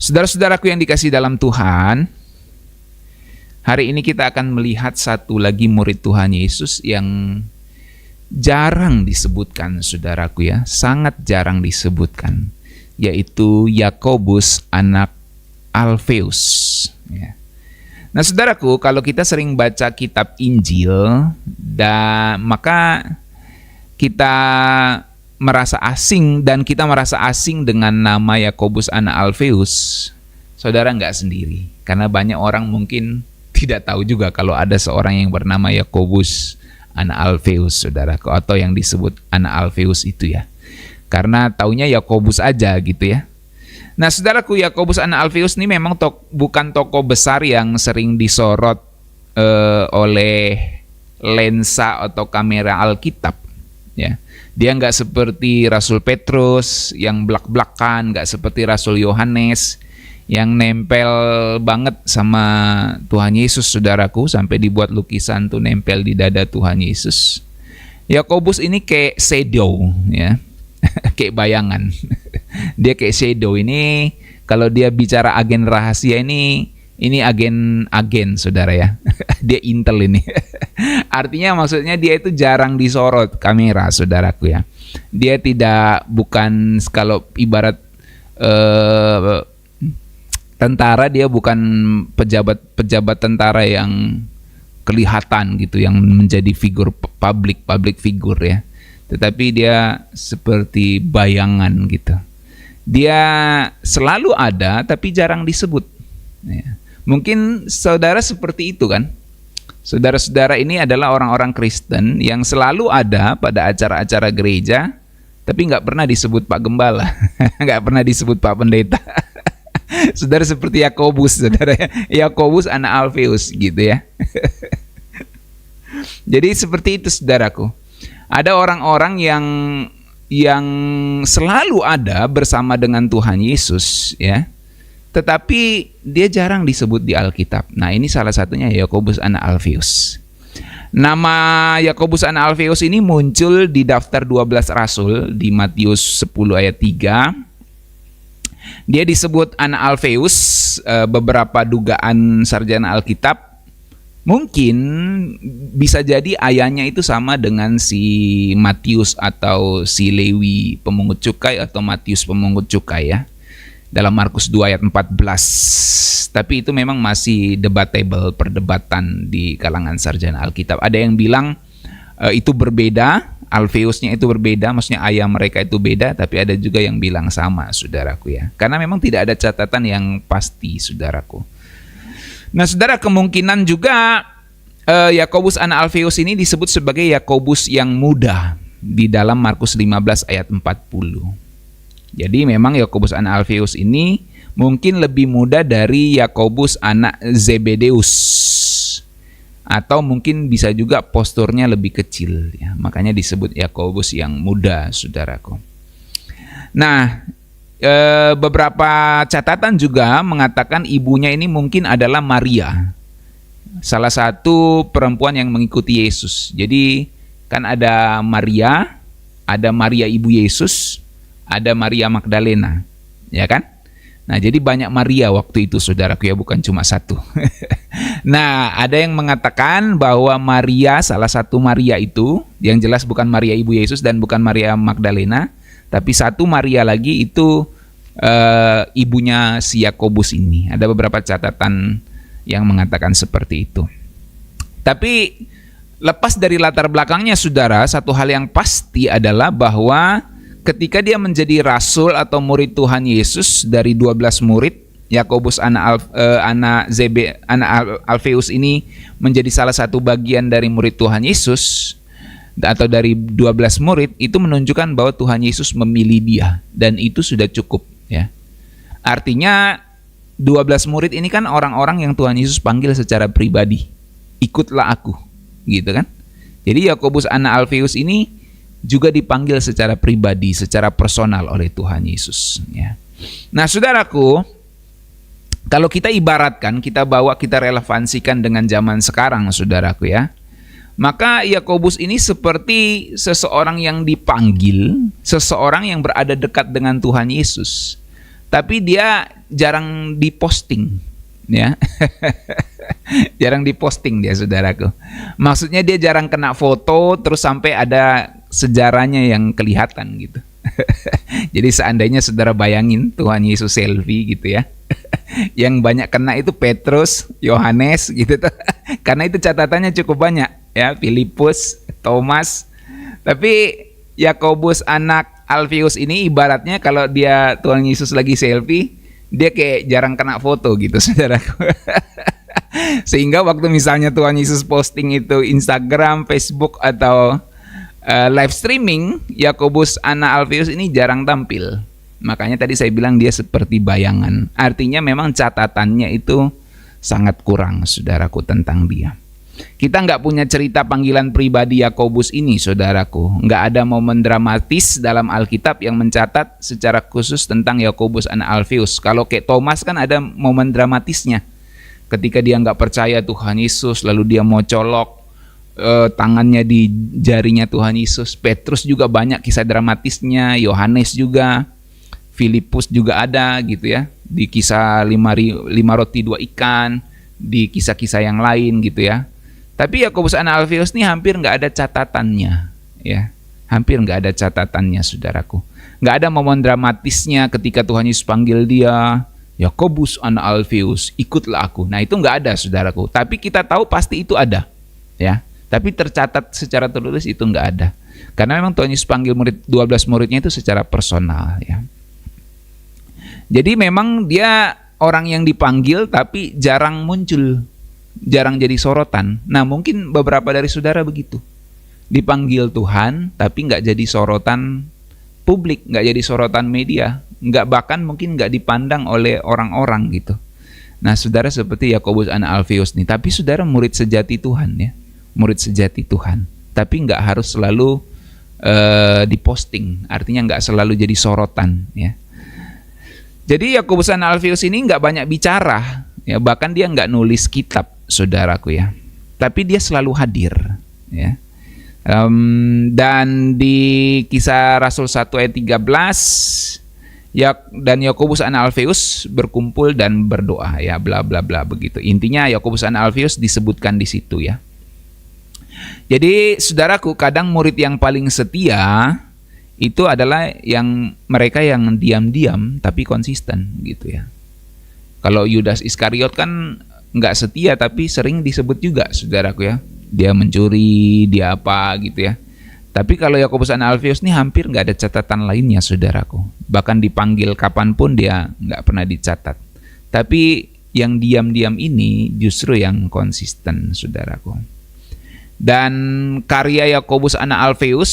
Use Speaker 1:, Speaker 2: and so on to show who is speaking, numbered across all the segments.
Speaker 1: Saudara-saudaraku yang dikasihi dalam Tuhan, hari ini kita akan melihat satu lagi murid Tuhan Yesus yang jarang disebutkan, saudaraku ya, sangat jarang disebutkan, yaitu Yakobus anak Alfeus. Ya. Nah, saudaraku, kalau kita sering baca kitab Injil, maka kita merasa asing dengan nama Yakobus anak Alfeus. Saudara nggak sendiri, karena banyak orang mungkin tidak tahu juga kalau ada seorang yang bernama Yakobus anak Alfeus, saudaraku, atau yang disebut anak Alfeus itu ya. Karena taunya Yakobus aja gitu ya. Nah, saudaraku, Yakobus anak Alfeus ini memang bukan tokoh besar yang sering disorot oleh lensa atau kamera Alkitab ya. Dia nggak seperti Rasul Petrus yang blak-blakan, nggak seperti Rasul Yohanes yang nempel banget sama Tuhan Yesus, saudaraku, sampai dibuat lukisan tuh nempel di dada Tuhan Yesus. Yakobus ini kayak shadow ya, kayak bayangan. Dia kayak shadow ini, kalau dia bicara agen rahasia ini agen saudara ya. Dia intel ini. Artinya maksudnya dia itu jarang disorot kamera, saudaraku ya. Dia bukan kalau ibarat tentara, dia bukan pejabat tentara yang kelihatan gitu, yang menjadi figur public figure ya. Tetapi dia seperti bayangan gitu. Dia selalu ada tapi jarang disebut. Ya. Mungkin saudara seperti itu kan? Saudara-saudara ini adalah orang-orang Kristen yang selalu ada pada acara-acara gereja, tapi nggak pernah disebut Pak Gembala, nggak pernah disebut Pak Pendeta. Saudara seperti Yakobus, saudara ya, Yakobus anak Alfeus gitu ya. Jadi seperti itu, saudaraku. Ada orang-orang yang selalu ada bersama dengan Tuhan Yesus ya, tetapi dia jarang disebut di Alkitab. Nah, ini salah satunya Yakobus anak Alfeus. Nama Yakobus anak Alfeus ini muncul di daftar 12 rasul di Matius 10 ayat 3. Dia disebut anak Alfeus, beberapa dugaan sarjana Alkitab mungkin bisa jadi ayahnya itu sama dengan si Matius atau si Lewi pemungut cukai atau Matius pemungut cukai ya. Dalam Markus 2 ayat 14. Tapi itu memang masih debatable, perdebatan di kalangan sarjana Alkitab. Ada yang bilang itu berbeda, Alfeusnya itu berbeda, maksudnya ayah mereka itu beda, tapi ada juga yang bilang sama, saudaraku ya. Karena memang tidak ada catatan yang pasti, saudaraku. Nah, saudara, kemungkinan juga Yakobus anak Alfeus ini disebut sebagai Yakobus yang muda di dalam Markus 15 ayat 40. Jadi memang Yakobus anak Alfeus ini mungkin lebih muda dari Yakobus anak Zebedeus, atau mungkin bisa juga posturnya lebih kecil ya. Makanya disebut Yakobus yang muda, saudaraku. Nah, beberapa catatan juga mengatakan ibunya ini mungkin adalah Maria, salah satu perempuan yang mengikuti Yesus. Jadi kan ada Maria ibu Yesus, ada Maria Magdalena, ya kan? Nah, jadi banyak Maria waktu itu, saudaraku ya, bukan cuma satu. Nah, ada yang mengatakan bahwa Maria, salah satu Maria itu, yang jelas bukan Maria ibu Yesus dan bukan Maria Magdalena, tapi satu Maria lagi itu ibunya si Yakobus ini. Ada beberapa catatan yang mengatakan seperti itu. Tapi lepas dari latar belakangnya, saudara, satu hal yang pasti adalah bahwa ketika dia menjadi rasul atau murid Tuhan Yesus, dari 12 murid, Yakobus anak Alfeus ini menjadi salah satu bagian dari murid Tuhan Yesus, atau dari 12 murid, itu menunjukkan bahwa Tuhan Yesus memilih dia, dan itu sudah cukup ya. Artinya 12 murid ini kan orang-orang yang Tuhan Yesus panggil secara pribadi, ikutlah aku gitu kan. Jadi Yakobus anak Alfeus ini juga dipanggil secara pribadi, secara personal oleh Tuhan Yesus ya. Nah, saudaraku, kalau kita ibaratkan, kita relevansikan dengan zaman sekarang, saudaraku ya, maka Yakobus ini seperti seseorang yang dipanggil, seseorang yang berada dekat dengan Tuhan Yesus. tapi dia jarang diposting, ya. Jarang diposting dia, saudaraku. Maksudnya dia jarang kena foto terus sampai ada sejarahnya yang kelihatan gitu. Jadi seandainya saudara bayangin Tuhan Yesus selfie gitu ya, yang banyak kena itu Petrus, Yohanes gitu tuh. Karena itu catatannya cukup banyak ya, Filipus, Thomas. Tapi Yakobus anak Alfeus ini ibaratnya kalau dia Tuhan Yesus lagi selfie, dia kayak jarang kena foto gitu, saudaraku. Sehingga waktu misalnya Tuhan Yesus posting itu Instagram, Facebook atau live streaming, Yakobus anak Alfeus ini jarang tampil. Makanya tadi saya bilang dia seperti bayangan. Artinya memang catatannya itu sangat kurang, saudaraku, tentang dia. Kita nggak punya cerita panggilan pribadi Yakobus ini, saudaraku. Nggak ada momen dramatis dalam Alkitab yang mencatat secara khusus tentang Yakobus anak Alfeus. Kalau kayak Thomas kan ada momen dramatisnya. Ketika dia nggak percaya Tuhan Yesus, lalu dia mau colok tangannya di jarinya Tuhan Yesus. Petrus juga banyak kisah dramatisnya, Yohanes juga, Filipus juga ada gitu ya. Di kisah 5 roti 2 ikan, di kisah-kisah yang lain gitu ya. Tapi Yakobus anak Alfeus ini hampir nggak ada catatannya, ya, hampir nggak ada catatannya, saudaraku. Nggak ada momen dramatisnya ketika Tuhan Yesus panggil dia, Yakobus anak Alfeus, ikutlah aku. Nah itu nggak ada, saudaraku. Tapi kita tahu pasti itu ada, ya. Tapi tercatat secara tertulis itu nggak ada. Karena memang Tuhan Yesus panggil 12 muridnya itu secara personal, ya. Jadi memang dia orang yang dipanggil tapi jarang muncul, jarang jadi sorotan. Nah mungkin beberapa dari saudara begitu, dipanggil Tuhan tapi nggak jadi sorotan publik, nggak jadi sorotan media, bahkan mungkin nggak dipandang oleh orang-orang gitu. Nah saudara seperti Yakobus anak Alfeus nih, tapi saudara murid sejati Tuhan ya, murid sejati Tuhan, tapi nggak harus selalu diposting, artinya nggak selalu jadi sorotan ya. Jadi Yakobus anak Alfeus ini nggak banyak bicara, ya, bahkan dia nggak nulis kitab, saudaraku ya. Tapi dia selalu hadir, ya. Dan di Kisah Rasul 1 ayat 13, dan Yakobus anak Alfeus berkumpul dan berdoa, ya, bla bla bla begitu. Intinya Yakobus anak Alfeus disebutkan di situ ya. Jadi saudaraku, kadang murid yang paling setia itu adalah yang mereka yang diam-diam tapi konsisten gitu ya. Kalau Yudas Iskariot kan nggak setia tapi sering disebut juga, saudaraku ya. Dia mencuri, dia apa gitu ya. Tapi kalau Yakobus anak Alfeus ini hampir nggak ada catatan lainnya, saudaraku. Bahkan dipanggil kapanpun dia nggak pernah dicatat. Tapi yang diam-diam ini justru yang konsisten, saudaraku. Dan karya Yakobus anak Alfeus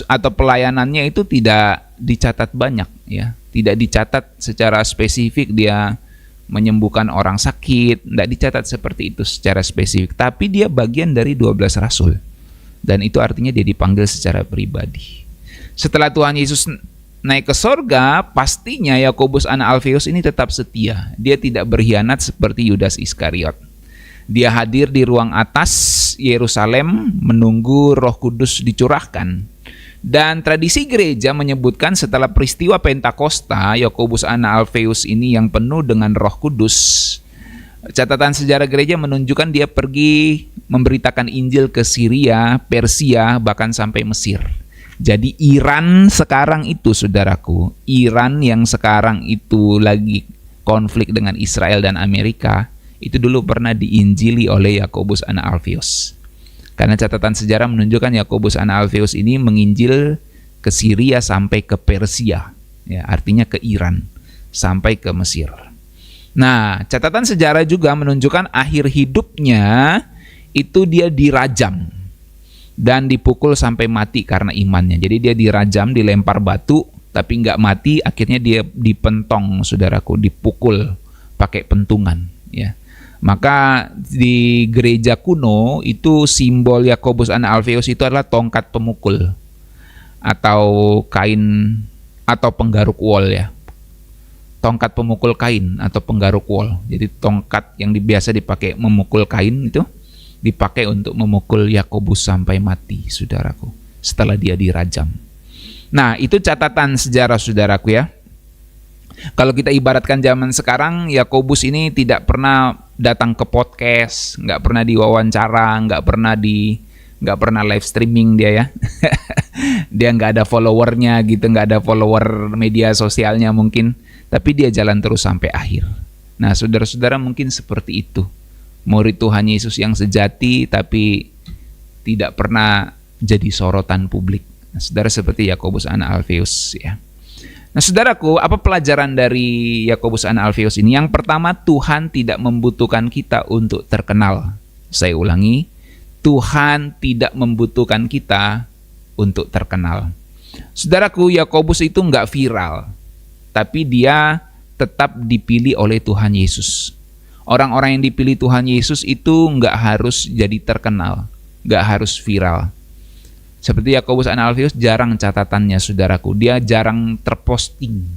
Speaker 1: atau pelayanannya itu tidak dicatat banyak ya, tidak dicatat secara spesifik dia menyembuhkan orang sakit, tidak dicatat seperti itu secara spesifik, tapi dia bagian dari 12 rasul dan itu artinya dia dipanggil secara pribadi. Setelah Tuhan Yesus naik ke sorga, pastinya Yakobus anak Alfeus ini tetap setia, dia tidak berkhianat seperti Yudas Iskariot. Dia hadir di ruang atas Yerusalem menunggu Roh Kudus dicurahkan. Dan tradisi gereja menyebutkan setelah peristiwa Pentakosta, Yakobus anak Alfeus ini yang penuh dengan Roh Kudus. Catatan sejarah gereja menunjukkan dia pergi memberitakan Injil ke Syria, Persia, bahkan sampai Mesir. Jadi Iran sekarang itu, saudaraku, Iran yang sekarang itu lagi konflik dengan Israel dan Amerika, itu dulu pernah diinjili oleh Yakobus anak Alfeus. Karena catatan sejarah menunjukkan Yakobus anak Alfeus ini menginjil ke Syria sampai ke Persia, ya, artinya ke Iran, sampai ke Mesir. Nah, catatan sejarah juga menunjukkan akhir hidupnya itu dia dirajam dan dipukul sampai mati karena imannya. Jadi dia dirajam, dilempar batu, tapi nggak mati, akhirnya dia dipentong, saudaraku, dipukul pakai pentungan, ya. Maka di gereja kuno itu simbol Yakobus anak Alfeus itu adalah tongkat pemukul atau kain atau penggaruk wol ya. Tongkat pemukul kain atau penggaruk wol. Jadi tongkat yang biasa dipakai memukul kain itu dipakai untuk memukul Yakobus sampai mati, saudaraku, setelah dia dirajam. Nah, itu catatan sejarah, saudaraku ya. Kalau kita ibaratkan zaman sekarang, Yakobus ini tidak pernah datang ke podcast, nggak pernah diwawancara, nggak pernah live streaming dia ya. Dia nggak ada followernya gitu, nggak ada follower media sosialnya mungkin, tapi dia jalan terus sampai akhir. Nah, saudara-saudara mungkin seperti itu. Murid Tuhan Yesus yang sejati tapi tidak pernah jadi sorotan publik. Nah, saudara seperti Yakobus anak Alfeus ya. Nah, saudaraku, apa pelajaran dari Yakobus anak Alfeus ini? Yang pertama, Tuhan tidak membutuhkan kita untuk terkenal. Saya ulangi, Tuhan tidak membutuhkan kita untuk terkenal. Saudaraku, Yakobus itu nggak viral, tapi dia tetap dipilih oleh Tuhan Yesus. Orang-orang yang dipilih Tuhan Yesus itu nggak harus jadi terkenal, nggak harus viral. Seperti Yakobus anak Alfeus, jarang catatannya saudaraku, dia jarang terposting,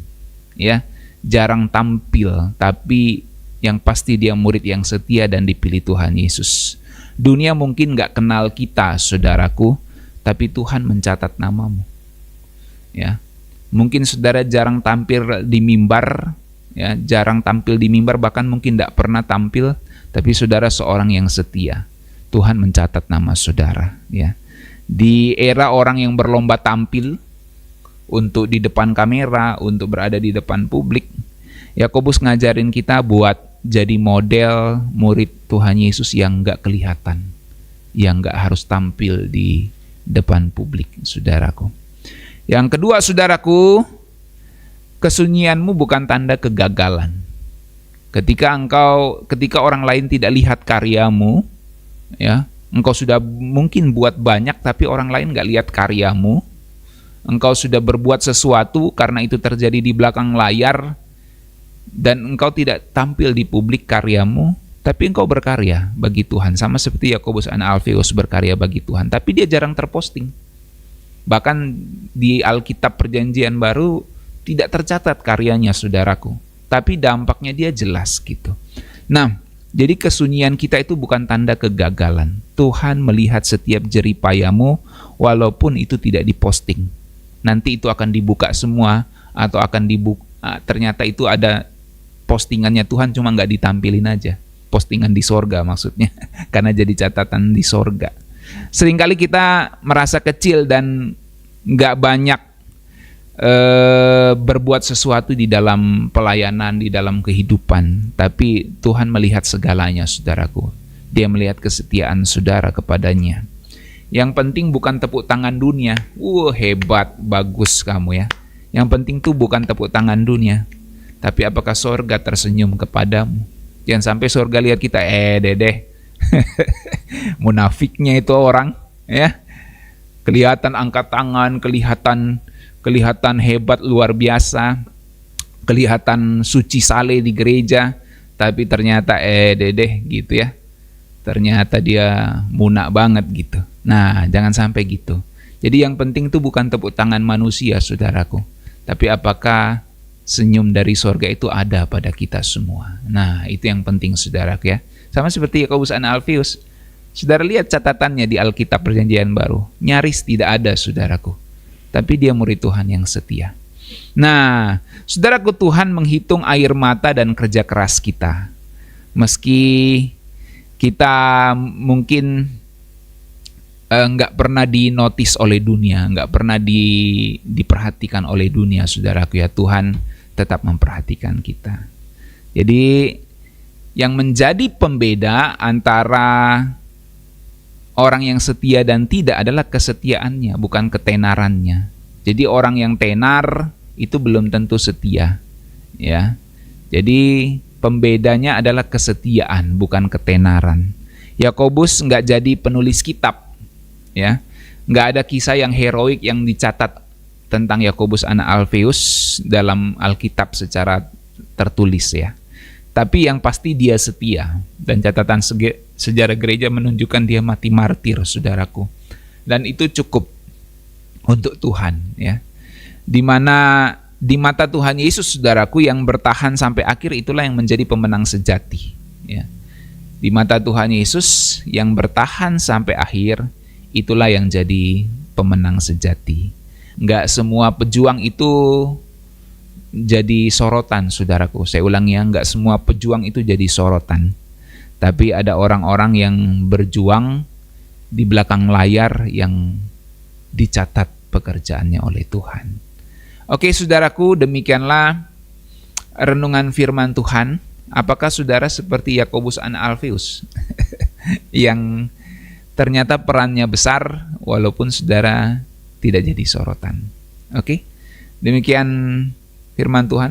Speaker 1: ya, jarang tampil, tapi yang pasti dia murid yang setia dan dipilih Tuhan Yesus. Dunia mungkin nggak kenal kita, saudaraku, tapi Tuhan mencatat namamu. Ya, mungkin saudara jarang tampil di mimbar, ya, jarang tampil di mimbar, bahkan mungkin nggak pernah tampil, tapi saudara seorang yang setia. Tuhan mencatat nama saudara, ya. Di era orang yang berlomba tampil untuk di depan kamera, untuk berada di depan publik, Yakobus ngajarin kita buat jadi model murid Tuhan Yesus yang nggak kelihatan, yang nggak harus tampil di depan publik, saudaraku. Yang kedua, saudaraku, kesunyianmu bukan tanda kegagalan. Ketika orang lain tidak lihat karyamu, ya, engkau sudah mungkin buat banyak tapi orang lain nggak lihat karyamu. Engkau sudah berbuat sesuatu karena itu terjadi di belakang layar dan engkau tidak tampil di publik karyamu, tapi engkau berkarya bagi Tuhan. Sama seperti Yakobus anak Alfeus berkarya bagi Tuhan, tapi dia jarang terposting. Bahkan di Alkitab Perjanjian Baru tidak tercatat karyanya, saudaraku. Tapi dampaknya dia jelas gitu. Nah, jadi kesunyian kita itu bukan tanda kegagalan. Tuhan melihat setiap jerih payahmu walaupun itu tidak diposting. Nanti itu akan dibuka semua atau akan dibuka. Ternyata itu ada postingannya Tuhan, cuma nggak ditampilin aja. Postingan di sorga maksudnya, karena jadi catatan di sorga. Seringkali kita merasa kecil dan nggak banyak berbuat sesuatu di dalam pelayanan, di dalam kehidupan, tapi Tuhan melihat segalanya, saudaraku. Dia melihat kesetiaan saudara kepadanya. Yang penting bukan tepuk tangan dunia. Hebat, bagus kamu ya. Yang penting tuh bukan tepuk tangan dunia, tapi apakah sorga tersenyum kepadamu. Jangan sampai sorga lihat kita, dedeh munafiknya itu orang, ya. Kelihatan angkat tangan, kelihatan hebat luar biasa, kelihatan suci saleh di gereja, tapi ternyata dedeh gitu ya. Ternyata dia munak banget gitu. Nah, jangan sampai gitu. Jadi yang penting itu bukan tepuk tangan manusia, saudaraku, tapi apakah senyum dari sorga itu ada pada kita semua. Nah, itu yang penting, saudaraku ya. Sama seperti Yakobus anak Alfeus. Saudara lihat catatannya di Alkitab Perjanjian Baru, nyaris tidak ada, saudaraku. Tapi dia murid Tuhan yang setia. Nah, saudaraku, Tuhan menghitung air mata dan kerja keras kita. Meski kita mungkin nggak pernah dinotis oleh dunia, nggak pernah diperhatikan oleh dunia, saudaraku ya, Tuhan tetap memperhatikan kita. Jadi yang menjadi pembeda antara orang yang setia dan tidak adalah kesetiaannya, bukan ketenarannya. Jadi orang yang tenar itu belum tentu setia, ya. Jadi pembedanya adalah kesetiaan, bukan ketenaran. Yakobus nggak jadi penulis kitab, ya. Nggak ada kisah yang heroik yang dicatat tentang Yakobus anak Alfeus dalam Alkitab secara tertulis, ya. Tapi yang pasti dia setia, dan catatan sejarah gereja menunjukkan dia mati martir, saudaraku. Dan itu cukup untuk Tuhan, ya. Di mata Tuhan Yesus, saudaraku, yang bertahan sampai akhir itulah yang menjadi pemenang sejati, ya. Di mata Tuhan Yesus yang bertahan sampai akhir itulah yang jadi pemenang sejati. Enggak semua pejuang itu jadi sorotan, saudaraku. Saya ulangi ya, nggak semua pejuang itu jadi sorotan. Tapi ada orang-orang yang berjuang di belakang layar yang dicatat pekerjaannya oleh Tuhan. Oke, saudaraku, demikianlah renungan firman Tuhan. Apakah saudara seperti Yakobus an Alfeus yang ternyata perannya besar walaupun saudara tidak jadi sorotan? Oke, demikian firman Tuhan.